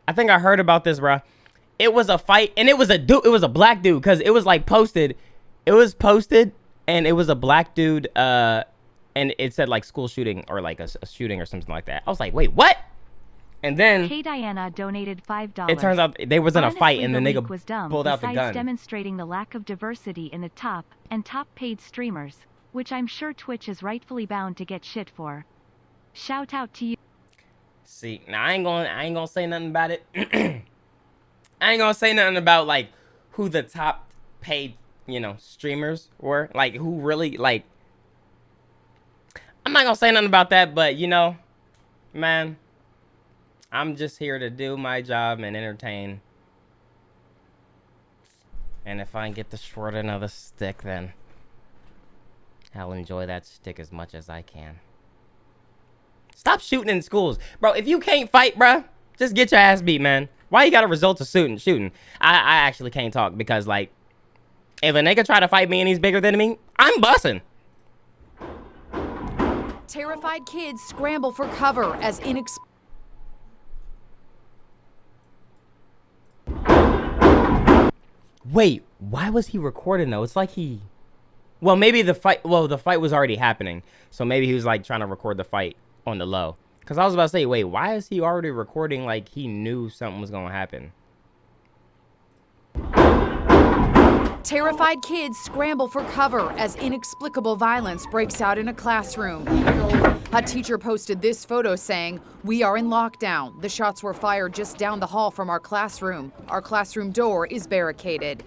I think I heard about this, bro. It was a fight, and it was a dude. It was a black dude, because it was like posted. It was posted, and it was a black dude, and it said like school shooting or like a shooting or something like that. I was like, wait, what? And then Hey Diana donated $5. it turns out they was in a fight, Honestly, and the nigga was dumb, pulled out the gun. Demonstrating the lack of diversity in the top paid streamers, which I'm sure Twitch is rightfully bound to get shit for. Shout out to you. See, now I ain't gonna say nothing about it. I ain't gonna say nothing about like who the top paid, you know, streamers were. Like who really like. I'm not gonna say nothing about that, but you know, man, I'm just here to do my job and entertain. And if I get to short another stick, then I'll enjoy that stick as much as I can. Stop shooting in schools. Bro, if you can't fight, bro, just get your ass beat, man. Why you gotta resort to shooting? I actually can't talk because, like, if a nigga try to fight me and he's bigger than me, I'm busting. Terrified kids scramble for cover as Wait, why was he recording though? It's like he... Well, maybe the fight was already happening. So maybe he was like trying to record the fight on the low. Because I was about to say, wait, why is he already recording like he knew something was going to happen? Terrified kids scramble for cover as inexplicable violence breaks out in a classroom. A teacher posted this photo saying, "We are in lockdown. The shots were fired just down the hall from our classroom. Our classroom door is barricaded."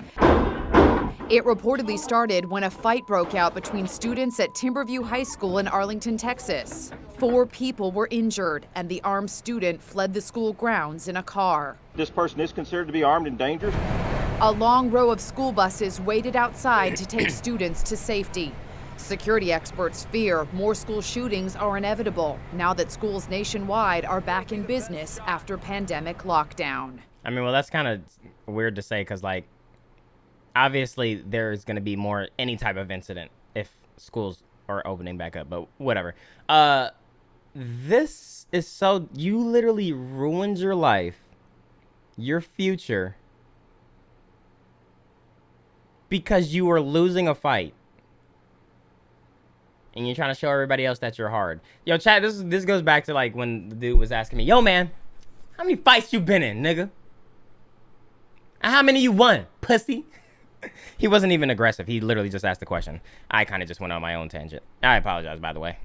It reportedly started when a fight broke out between students at Timberview High School in Arlington, Texas. 4 people were injured, and the armed student fled the school grounds in a car. This person is considered to be armed and dangerous. A long row of school buses waited outside to take students to safety. Security experts fear more school shootings are inevitable now that schools nationwide are back in business after pandemic lockdown. I mean, well, that's kind of weird to say because, like, obviously there's going to be more any type of incident if schools are opening back up, but whatever. This is so... You literally ruined your life, your future, because you were losing a fight. And you're trying to show everybody else that you're hard. Yo, chat, this goes back to, like, when the dude was asking me, yo, man, how many fights you been in, nigga? And how many you won, pussy? He wasn't even aggressive. He literally just asked the question. I kind of just went on my own tangent. I apologize, by the way.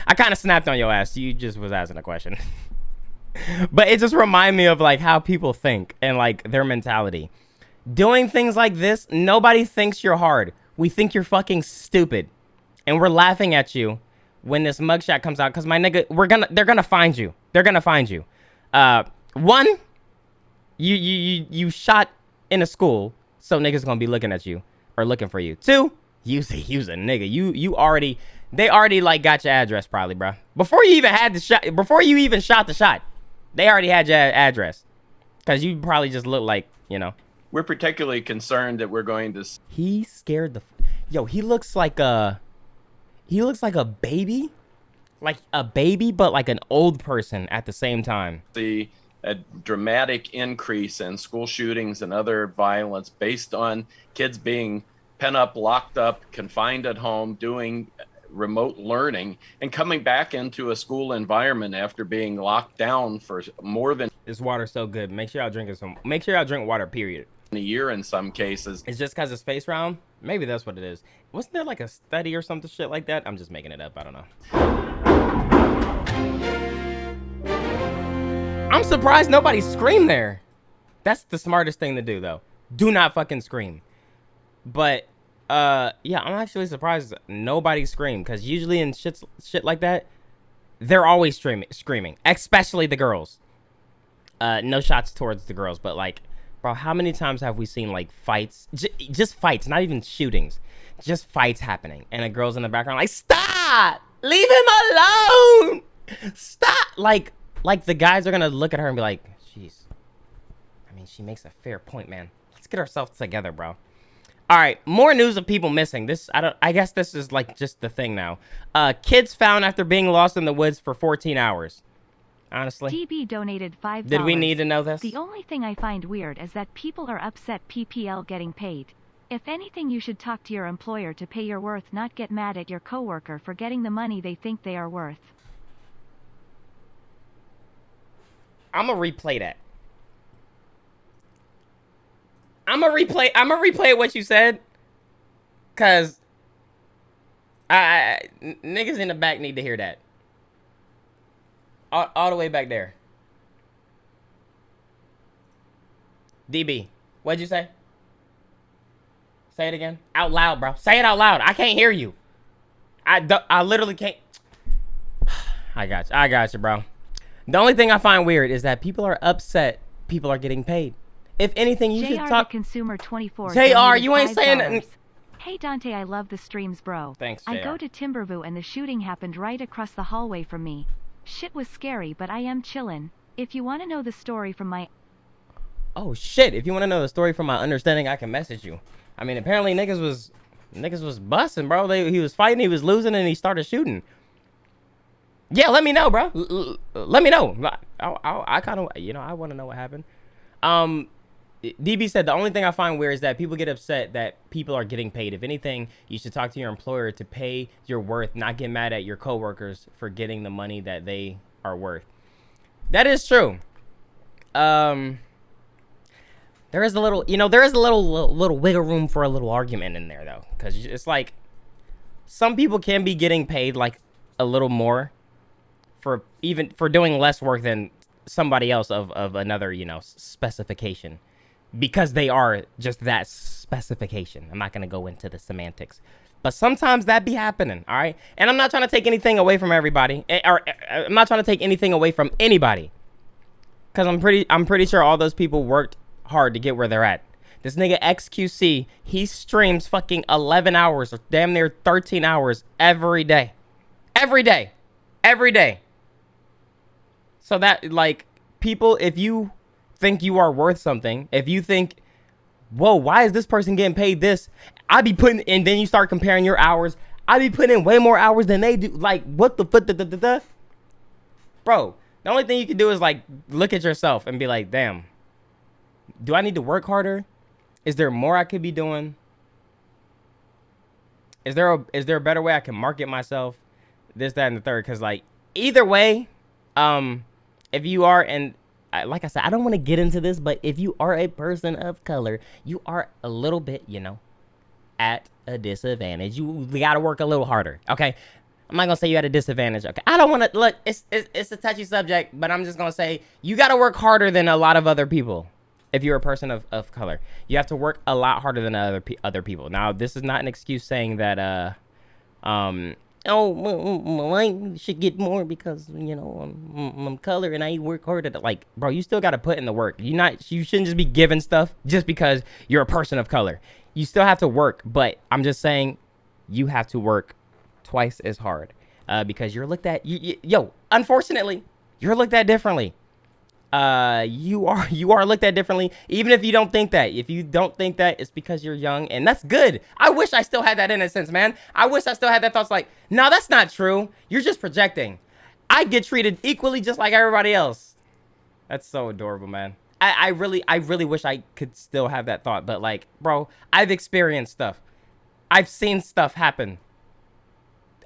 I kind of snapped on your ass. You just was asking a question. But it just reminded me of, like, how people think and, like, their mentality. Doing things like this, nobody thinks you're hard. We think you're fucking stupid. And we're laughing at you when this mugshot comes out. Because, my nigga, they're gonna find you. They're gonna find you. One, you shot in a school, so niggas gonna be looking at you or looking for you. 2, you a nigga. They already like got your address probably, bro. Before you even had the shot, before you even shot the shot, they already had your address. Because you probably just look like, you know. We're particularly concerned that we're going to... He scared the... Yo, he looks like a baby. Like a baby, but like an old person at the same time. See a dramatic increase in school shootings and other violence based on kids being pent up, locked up, confined at home, doing remote learning, and coming back into a school environment after being locked down for more than... This water's so good. Make sure y'all drink water, period. A year in some cases. It's just because his face round? Maybe that's what it is. Wasn't there like a study or something shit like that? I'm just making it up. I don't know. I'm surprised nobody screamed there. That's the smartest thing to do, though. Do not fucking scream. But, yeah, I'm actually surprised nobody screamed. Because usually in shit like that, they're always screaming. Especially the girls. No shots towards the girls, but like... Bro, how many times have we seen, like, fights? Just fights, not even shootings. Just fights happening. And a girl's in the background like, stop! Leave him alone! Stop! Like the guys are going to look at her and be like, jeez. I mean, she makes a fair point, man. Let's get ourselves together, bro. All right, more news of people missing. I guess this is, like, just the thing now. Kids found after being lost in the woods for 14 hours. honestly. DB donated $5. Did we need to know this? The only thing I find weird is that people are upset PPL getting paid. If anything, you should talk to your employer to pay your worth, not get mad at your coworker for getting the money they think they are worth. I'm gonna replay that. I'm gonna replay what you said. Cause niggas in the back need to hear that. All the way back there. DB, what'd you say? Say it again. Out loud, bro. Say it out loud. I can't hear you. I literally can't. I got you, bro. The only thing I find weird is that people are upset. People are getting paid. If anything, you should talk. Consumer 24. JR, you ain't saying nothing. Hey Dante, I love the streams, bro. Thanks, JR. I go to Timberview and the shooting happened right across the hallway from me. Shit was scary, but I am chillin'. If you want to know the story from my... Oh shit! If you want to know the story from my understanding, I can message you. I mean, apparently niggas was busting, bro. He was fighting, he was losing, and he started shooting. Yeah, let me know, bro. Let me know. I kind of, I want to know what happened. DB said the only thing I find weird is that people get upset that people are getting paid. If anything, you should talk to your employer to pay your worth, not get mad at your coworkers for getting the money that they are worth. That is true. There is a little, little wiggle room for a little argument in there though, because it's like some people can be getting paid like a little more for doing less work than somebody else of another, specification. Because they are just that specification. I'm not going to go into the semantics. But sometimes that be happening, all right? And I'm not trying to take anything away from everybody. Or I'm not trying to take anything away from anybody. Because I'm pretty sure all those people worked hard to get where they're at. This nigga XQC, he streams fucking 11 hours or damn near 13 hours every day. Every day. Every day. So that, like, people, if you think you are worth something, if you think, whoa, why is this person getting paid this? And then you start comparing your hours. I be putting in way more hours than they do. Like, what the fuck? Bro, the only thing you can do is, like, look at yourself and be like, damn, do I need to work harder? Is there more I could be doing? Is there a better way I can market myself? This, that, and the third. Because, like, either way, if you are, and like I said, I don't want to get into this, but if you are a person of color, you are a little bit, at a disadvantage. You got to work a little harder, okay? I'm not going to say you at a disadvantage, okay? I don't want to, look, it's a touchy subject, but I'm just going to say you got to work harder than a lot of other people. If you're a person of color, you have to work a lot harder than other people. Now, this is not an excuse saying that, I should get more because, I'm color and I work harder. Like, bro, you still got to put in the work. You shouldn't just be given stuff just because you're a person of color. You still have to work, but I'm just saying you have to work twice as hard because you're looked at, unfortunately, you're looked at differently. You are looked at differently, even if you don't think that. If you don't think that, it's because you're young, and that's good. I wish I still had that innocence, man. I wish I still had that thoughts like, no, that's not true. You're just projecting. I get treated equally just like everybody else. That's so adorable, man. I really wish I could still have that thought, but like, bro, I've experienced stuff. I've seen stuff happen.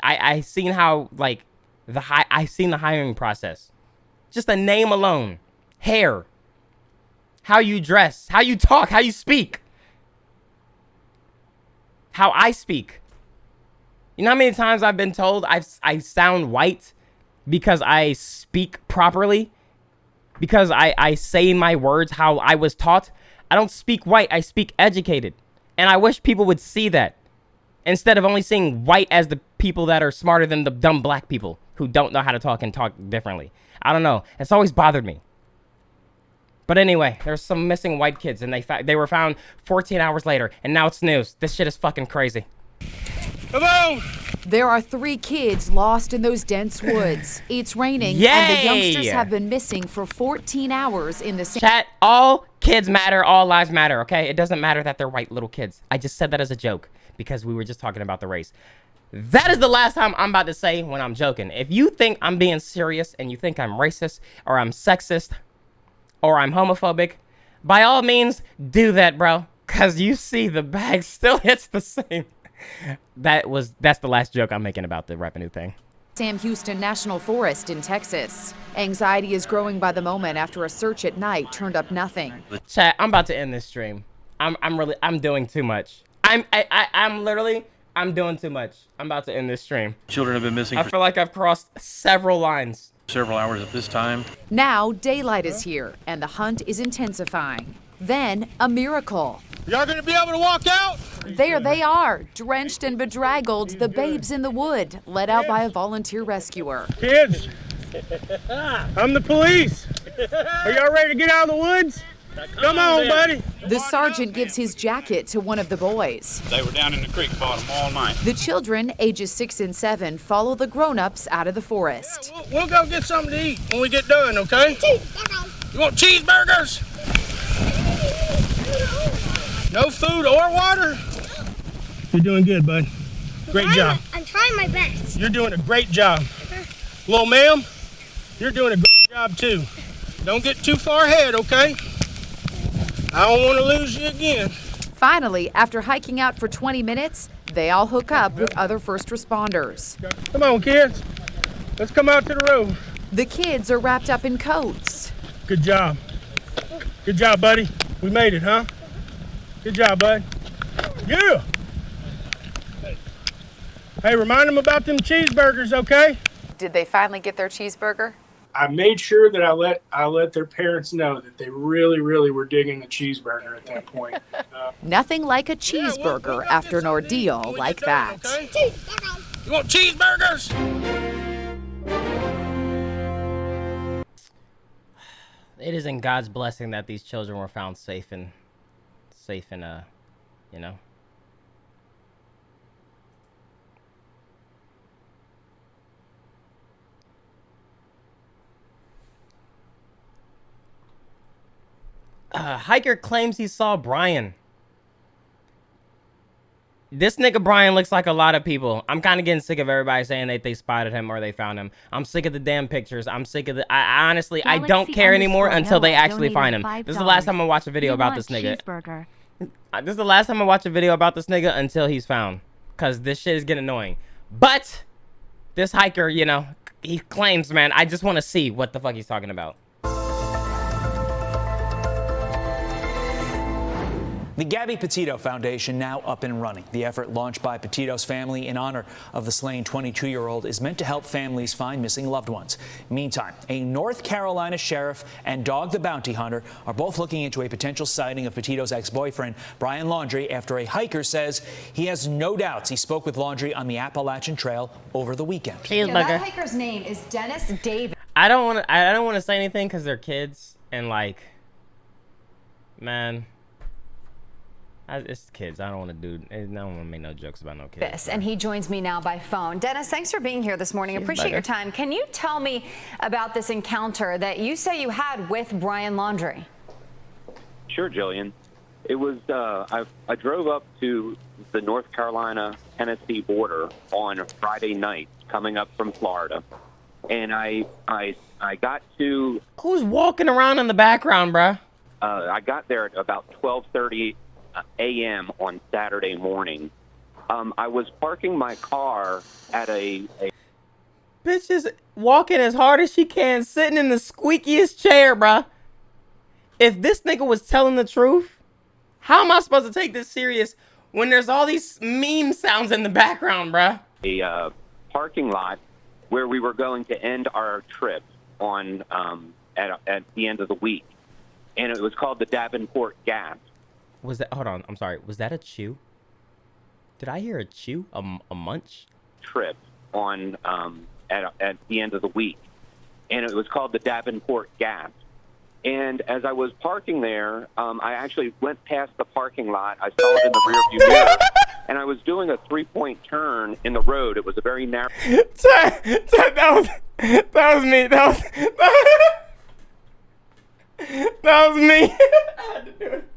I seen how, like, I've seen the hiring process. Just a name alone. Hair, how you dress, how you talk, how you speak, how I speak. You know how many times I've been told I sound white because I speak properly, because I say my words how I was taught? I don't speak white, I speak educated. And I wish people would see that instead of only seeing white as the people that are smarter than the dumb black people who don't know how to talk and talk differently. I don't know. It's always bothered me. But anyway, there's some missing white kids, and they were found 14 hours later, and now it's news. This shit is fucking crazy. Hello! There are 3 kids lost in those dense woods. It's raining, Yay! And the youngsters have been missing for 14 hours in the same... Chat, all kids matter, all lives matter, okay? It doesn't matter that they're white little kids. I just said that as a joke, because we were just talking about the race. That is the last time I'm about to say when I'm joking. If you think I'm being serious and you think I'm racist or I'm sexist or I'm homophobic, by all means, do that, bro. Because you see the bag still hits the same. That's the last joke I'm making about the revenue thing. Sam Houston National Forest in Texas. Anxiety is growing by the moment after a search at night turned up nothing. Chat, I'm about to end this stream. I'm doing too much. I'm doing too much. I'm about to end this stream. Children have been missing I feel like I've crossed several lines. several hours at this time. Now daylight is here and the hunt is intensifying. Then a miracle. Y'all gonna be able to walk out? There they are, drenched and bedraggled, the babes in the wood, led out by a volunteer rescuer. Kids, I'm the police. Are y'all ready to get out of the woods? Come on, buddy. The sergeant gives his jacket to one of the boys. They were down in the creek bottom all night. The children, ages 6 and 7, follow the grown-ups out of the forest. We'll go get something to eat when we get done, okay? You want cheeseburgers? No food or water? You're doing good, bud. Great job. I'm trying my best. You're doing a great job. Little ma'am, you're doing a great job too. Don't get too far ahead, okay? I don't want to lose you again. Finally, after hiking out for 20 minutes, they all hook up with other first responders. Come on, kids. Let's come out to the road. The kids are wrapped up in coats. Good job. Good job, buddy. We made it, huh? Good job, bud. Yeah. Hey, remind them about them cheeseburgers, okay? Did they finally get their cheeseburger? I made sure that I let their parents know that they really were digging the cheeseburger at that point. Nothing like a cheeseburger after an ordeal like that. Okay? You want cheeseburgers? It is in God's blessing that these children were found safe and you know. Hiker claims he saw Brian. This nigga Brian looks like a lot of people. I'm kind of getting sick of everybody saying that they spotted him or they found him. I'm sick of the damn pictures. I'm sick of the... I honestly, I don't care anymore until they actually find him. This is the last time I watch a video about this nigga. This is the last time I watch a video about this nigga until he's found. Because this shit is getting annoying. But this hiker, you know, he claims, man, I just want to see what the fuck he's talking about. The Gabby Petito Foundation now up and running. The effort launched by Petito's family in honor of the slain 22-year-old is meant to help families find missing loved ones. Meantime, a North Carolina sheriff and Dog the Bounty Hunter are both looking into a potential sighting of Petito's ex-boyfriend, Brian Laundrie, after a hiker says he has no doubts he spoke with Laundrie on the Appalachian Trail over the weekend. Yeah, that hiker's name is Dennis Davis. I don't want to say anything because they're kids and like, man. It's kids. I don't want to make no jokes about no kids. And he joins me now by phone. Dennis, thanks for being here this morning. Appreciate your time. Can you tell me about this encounter that you say you had with Brian Laundrie? Sure, Jillian. It was, I drove up to the North Carolina-Tennessee border on Friday night coming up from Florida. And I got to... Who's walking around in the background, bruh? I got there at about 12:30 a.m. on Saturday morning. I was parking my car at a bitch is walking as hard as she can, sitting in the squeakiest chair, bruh. If this nigga was telling the truth, how am I supposed to take this serious when there's all these meme sounds in the background, bruh? A parking lot where we were going to end our trip on at the end of the week, and it was called the Davenport Gap. Was that, hold on, I'm sorry, was that a chew? Did I hear a chew? A munch? Trip on at the end of the week, and it was called the Davenport Gap. And as I was parking there, I actually went past the parking lot. I saw it in the rearview mirror, and I was doing a 3-point turn in the road. It was a very narrow. That was me. That was me. I had to do it.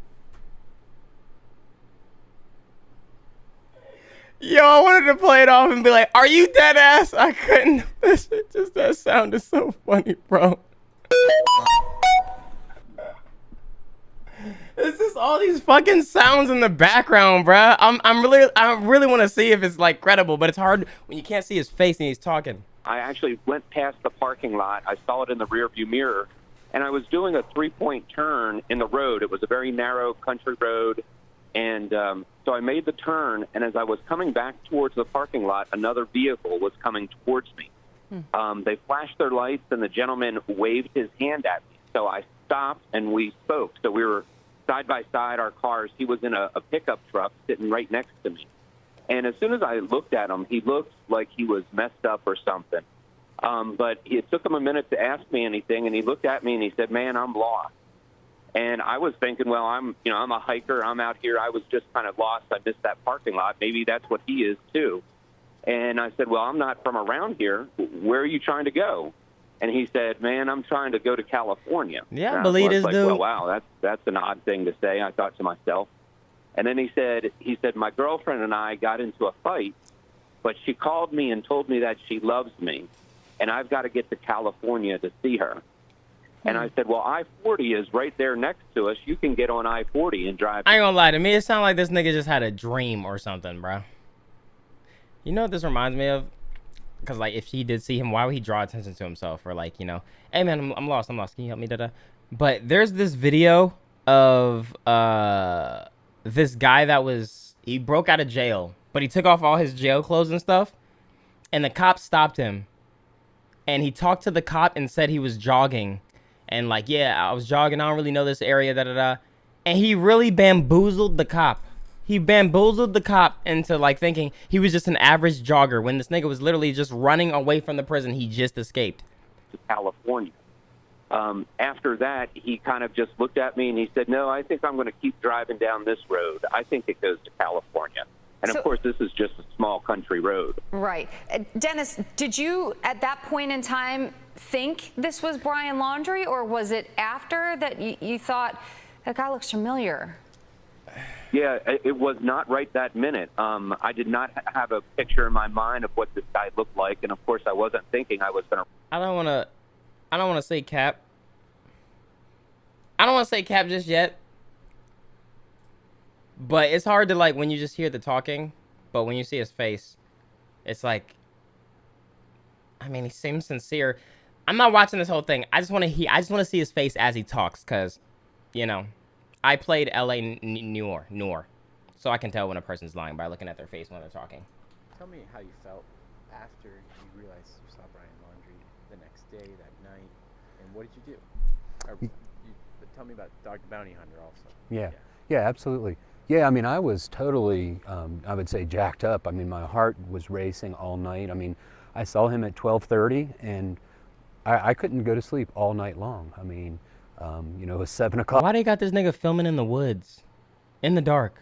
Yo, I wanted to play it off and be like, "Are you dead ass?" I couldn't. That sound is so funny, bro. It's just all these fucking sounds in the background, bruh. I really want to see if it's like credible, but it's hard when you can't see his face and he's talking. I actually went past the parking lot. I saw it in the rearview mirror, and I was doing a 3-point turn in the road. It was a very narrow country road, and so I made the turn, and as I was coming back towards the parking lot, another vehicle was coming towards me. They flashed their lights, and the gentleman waved his hand at me. So I stopped, and we spoke. So we were side by side, our cars. He was in a pickup truck sitting right next to me. And as soon as I looked at him, he looked like he was messed up or something. But it took him a minute to ask me anything, and he looked at me and he said, "Man, I'm lost." And I was thinking, well, I'm a hiker. I'm out here. I was just kind of lost. I missed that parking lot. Maybe that's what he is too. And I said, "Well, I'm not from around here. Where are you trying to go?" And he said, "Man, I'm trying to go to California." Yeah, and I believe this like, dude. Well, wow, that's an odd thing to say. I thought to myself. And then he said, "My girlfriend and I got into a fight, but she called me and told me that she loves me, and I've got to get to California to see her." And I said, "Well, I-40 is right there next to us. You can get on I-40 and drive." I ain't gonna lie, to me it sounded like this nigga just had a dream or something, bro. You know what this reminds me of? Because, like, if he did see him, why would he draw attention to himself? Or, like, "Hey, man, I'm lost. Can you help me?" But there's this video of this guy he broke out of jail, but he took off all his jail clothes and stuff, and the cop stopped him. And he talked to the cop and said he was jogging. And, like, "Yeah, I was jogging. I don't really know this area, And he really bamboozled the cop. He bamboozled the cop into, like, thinking he was just an average jogger when this nigga was literally just running away from the prison he just escaped. To California. After that, he kind of just looked at me and he said, "No, I think I'm going to keep driving down this road. I think it goes to California." And of course, this is just a small country road. Right. Dennis, did you at that point in time think this was Brian Laundrie, or was it after that you thought, "That guy looks familiar"? Yeah, it was not right that minute. I did not have a picture in my mind of what this guy looked like, and of course, I wasn't thinking I was going to. I don't want to say cap. I don't want to say cap just yet. But it's hard to, like, when you just hear the talking, but when you see his face, it's like, I mean, he seems sincere. I'm not watching this whole thing. I just want to see his face as he talks, because, I played LA Noir, so I can tell when a person's lying by looking at their face when they're talking. Tell me how you felt after you realized you saw Brian Laundrie the next day, that night, and what did you do? Tell me about Dog the Bounty Hunter also. Yeah, absolutely. Yeah, I mean, I was totally, I would say, jacked up. I mean, my heart was racing all night. I mean, I saw him at 12:30, and I couldn't go to sleep all night long. I mean, it was 7 o'clock. Why they got this nigga filming in the woods, in the dark?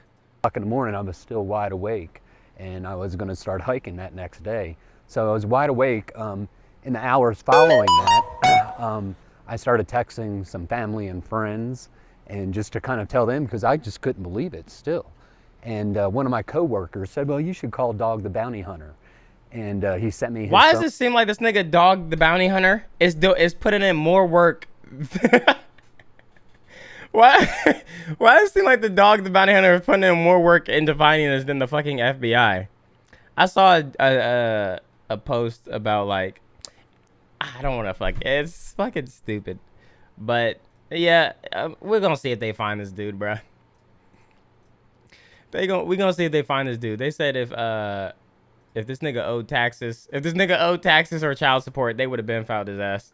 In the morning, I was still wide awake, and I was going to start hiking that next day. So I was wide awake. In the hours following that, I started texting some family and friends, and just to kind of tell them, because I just couldn't believe it still. And one of my coworkers said, "Well, you should call Dog the Bounty Hunter." And he sent me his Why does it seem like this nigga Dog the Bounty Hunter is putting in more work? Why does it seem like the Dog the Bounty Hunter is putting in more work into finding us than the fucking FBI? I saw a post about, like, I don't want to it's fucking stupid. But yeah, we're gonna see if they find this dude, bruh. We're gonna see if they find this dude. They said if this nigga owed taxes, or child support, they would have been filed his ass.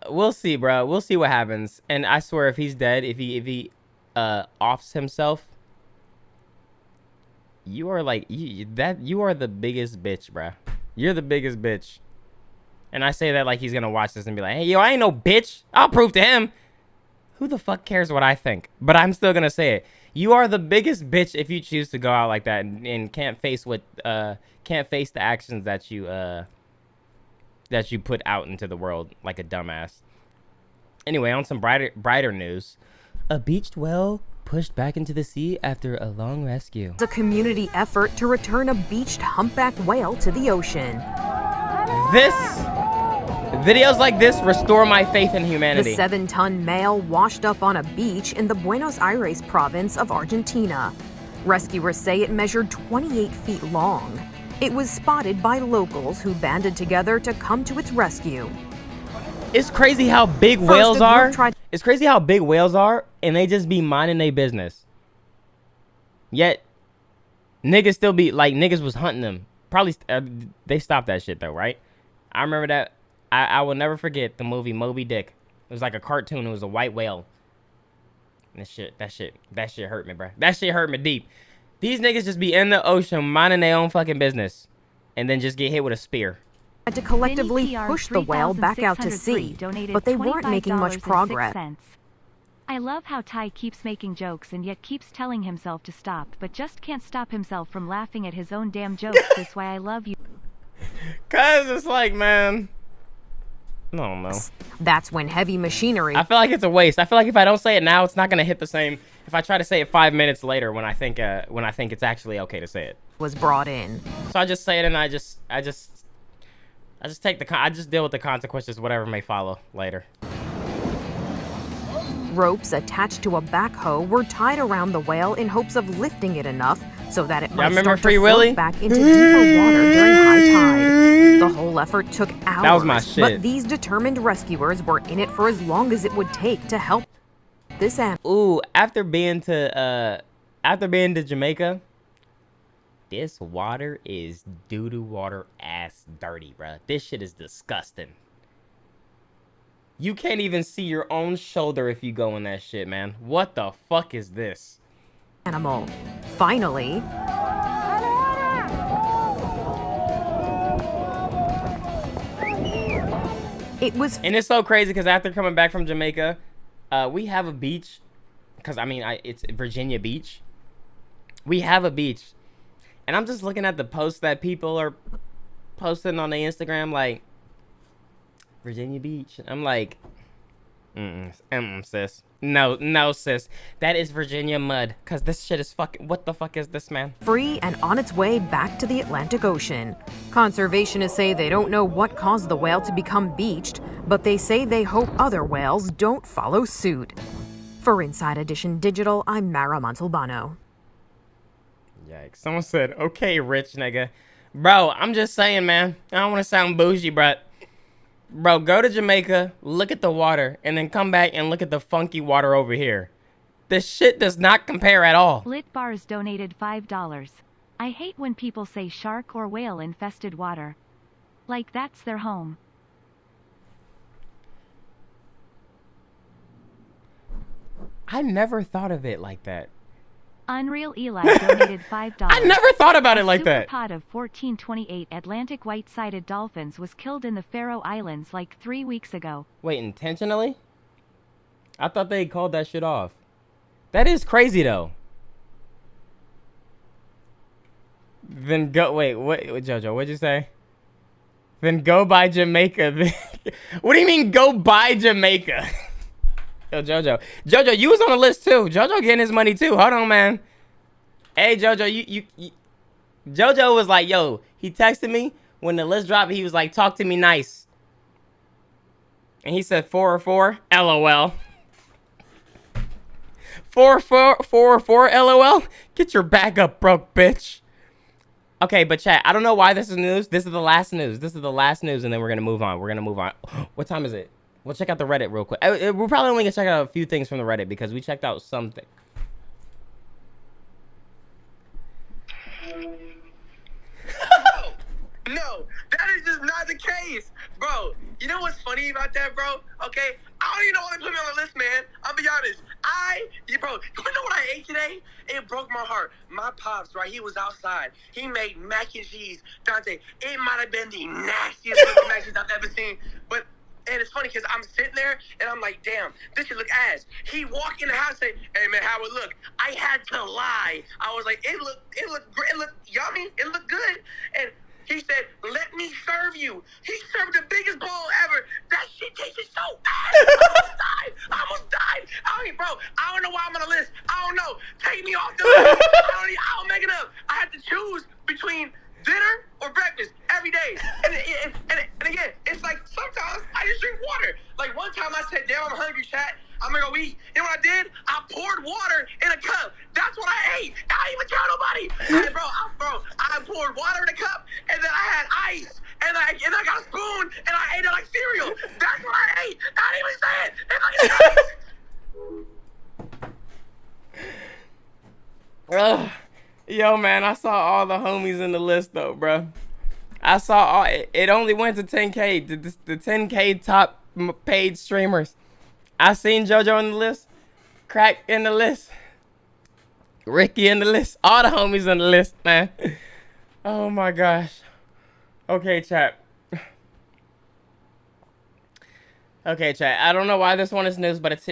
We'll see, bro. We'll see what happens. And I swear, if he's dead, if he offs himself, you are like you are the biggest bitch, bro. You're the biggest bitch. And I say that like he's gonna watch this and be like, "Hey, yo, I ain't no bitch. I'll prove to him." Who the fuck cares what I think? But I'm still gonna say it. You are the biggest bitch if you choose to go out like that and can't face the actions that you put out into the world like a dumbass. Anyway, on some brighter news, a beached whale pushed back into the sea after a long rescue. It's a community effort to return a beached humpback whale to the ocean. Videos like this restore my faith in humanity. The 7-ton male washed up on a beach in the Buenos Aires province of Argentina. Rescuers say it measured 28 feet long. It was spotted by locals who banded together to come to its rescue. It's crazy how big whales are. It's crazy how big whales are, and they just be minding their business. Yet, niggas still be, like, niggas was hunting them. Probably, they stopped that shit, though, right? I remember that. I will never forget the movie Moby Dick. It was like a cartoon. It was a white whale. And that shit hurt me, bro. That shit hurt me deep. These niggas just be in the ocean minding their own fucking business, and then just get hit with a spear. Had to collectively push the whale back out to sea, but they weren't making much progress. I love how Ty keeps making jokes and yet keeps telling himself to stop, but just can't stop himself from laughing at his own damn jokes. That's why I love you. Cause it's like, man, I don't know. That's when heavy machinery. I feel like it's a waste. I feel like if I don't say it now, it's not gonna hit the same. If I try to say it 5 minutes later, when I think it's actually okay to say it, was brought in. So I just say it, and I just deal with the consequences, whatever may follow later. Ropes attached to a backhoe were tied around the whale in hopes of lifting it enough so that it might start to float back into deeper water during high tide. The whole effort took hours, that was my shit. But these determined rescuers were in it for as long as it would take to help this animal. Ooh, after being to Jamaica, this water is doo-doo water ass dirty, bruh. This shit is disgusting. You can't even see your own shoulder if you go in that shit, man. What the fuck is this? Animal. Finally. It was. And it's so crazy because after coming back from Jamaica, we have a beach. Because, I mean, it's Virginia Beach. We have a beach. And I'm just looking at the posts that people are posting on the Instagram, like, Virginia Beach. I'm like, sis. No, sis. That is Virginia mud. Because this shit is fucking, what the fuck is this, man? Free and on its way back to the Atlantic Ocean. Conservationists say they don't know what caused the whale to become beached, but they say they hope other whales don't follow suit. For Inside Edition Digital, I'm Mara Montalbano. Yikes. Someone said, okay, rich nigga. Bro, I'm just saying, man. I don't want to sound bougie, but bro, go to Jamaica, look at the water, and then come back and look at the funky water over here. This shit does not compare at all. Lit Bars donated $5. I hate when people say shark or whale infested water. Like that's their home. I never thought of it like that. Unreal Eli donated $5. I never thought about it like that. A pod of 1428 Atlantic white-sided dolphins was killed in the Faroe Islands like 3 weeks ago. Wait, intentionally? I thought they called that shit off. That is crazy, though. Then go, wait, what, Jojo, what'd you say? Then go by Jamaica. What do you mean, go by Jamaica? Yo, Jojo, you was on the list too. Jojo getting his money too. Hold on, man. Hey, Jojo, you Jojo was like, yo, he texted me when the list dropped. He was like, talk to me nice. And he said 404, LOL. 444, LOL. Get your back up, broke bitch. Okay, but chat, I don't know why this is news. This is the last news. This is the last news, and then we're gonna move on. What time is it? We'll check out the Reddit real quick. We're probably only gonna check out a few things from the Reddit because we checked out something. No, that is just not the case, bro. You know what's funny about that, bro? Okay, I don't even know why they put me on the list, man. I'll be honest. Bro, you know what I ate today? It broke my heart. My pops, right? He was outside. He made mac and cheese. Dante, it might have been the nastiest mac and cheese I've ever seen, but. And it's funny because I'm sitting there and I'm like, damn, this should look ass. He walked in the house and say, hey man, how it look? I had to lie. I was like, it looked great, it looked yummy, it looked good. And he said, let me serve you. He served the biggest bowl ever. That shit tasted so bad. I almost died. I almost died. I mean, bro, I don't know why I'm on the list. I don't know. Yo, man, I saw all the homies in the list, though, bro. I saw all... It only went to 10K. The 10K top paid streamers. I seen JoJo in the list. Crack in the list. Ricky in the list. All the homies in the list, man. Oh, my gosh. Okay, chat. Okay, chat. I don't know why this one is news, but it's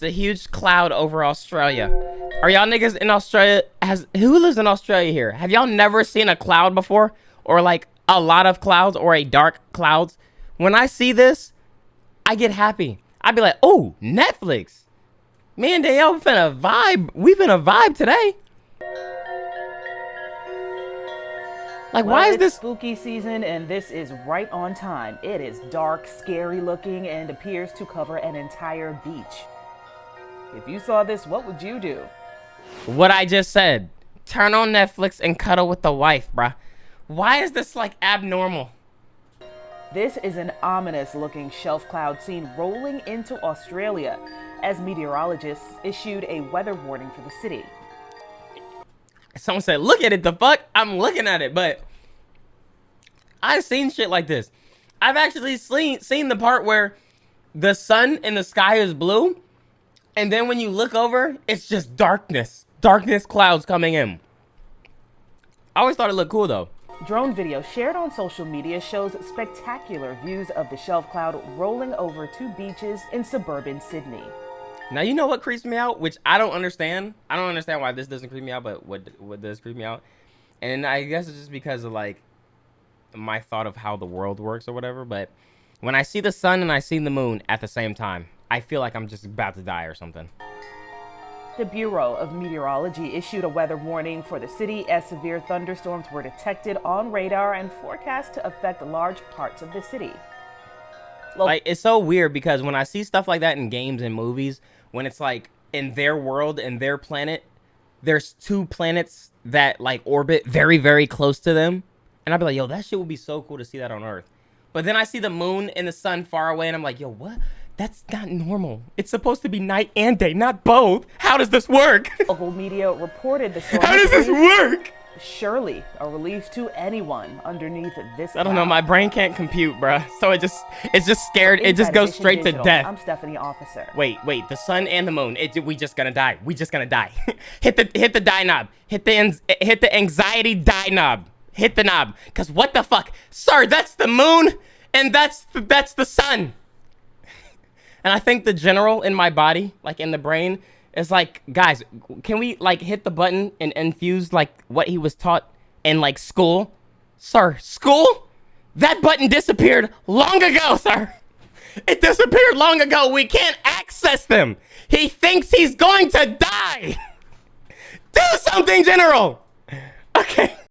a huge cloud over Australia. Are y'all niggas in Australia? Who lives in Australia here? Have y'all never seen a cloud before? Or like a lot of clouds or a dark clouds? When I see this, I get happy. I'd be like, oh, Netflix. Me and Dale finna vibe. We finna vibe today. Like, well, why is this spooky season? And this is right on time. It is dark, scary looking, and appears to cover an entire beach. If you saw this, what would you do? What I just said. Turn on Netflix and cuddle with the wife, bruh. Why is this like abnormal? This is an ominous looking shelf cloud seen rolling into Australia as meteorologists issued a weather warning for the city. Someone said, look at it, the fuck? I'm looking at it, but I've seen shit like this. I've actually seen the part where the sun in the sky is blue, and then when you look over, it's just darkness. Darkness clouds coming in. I always thought it looked cool, though. Drone video shared on social media shows spectacular views of the shelf cloud rolling over two beaches in suburban Sydney. Now, you know what creeps me out, which I don't understand. I don't understand why this doesn't creep me out, but what does creep me out? And I guess it's just because of, like, my thought of how the world works or whatever. But when I see the sun and I see the moon at the same time, I feel like I'm just about to die or something. The Bureau of Meteorology issued a weather warning for the city as severe thunderstorms were detected on radar and forecast to affect large parts of the city. Like, it's so weird because when I see stuff like that in games and movies, when it's like in their world and their planet, there's two planets that like orbit very, very close to them. And I'd be like, yo, that shit would be so cool to see that on Earth. But then I see the moon and the sun far away and I'm like, yo, what? That's not normal. It's supposed to be night and day, not both. How does this work? Local media reported the storm. How does this work? Surely a relief to anyone underneath this. I don't know. My brain can't compute, bruh. So it's just scared. It just goes straight to death. I'm Stephanie Officer. Wait. The sun and the moon. We just gonna die. We just gonna die. hit the die knob. Hit the anxiety die knob. Hit the knob. Cause what the fuck, sir? That's the moon, and that's the sun. And I think the general in my body, like in the brain, is like, guys, can we like hit the button and infuse like what he was taught in like school? Sir, school? That button disappeared long ago, sir. It disappeared long ago. We can't access them. He thinks he's going to die. Do something, general. Okay.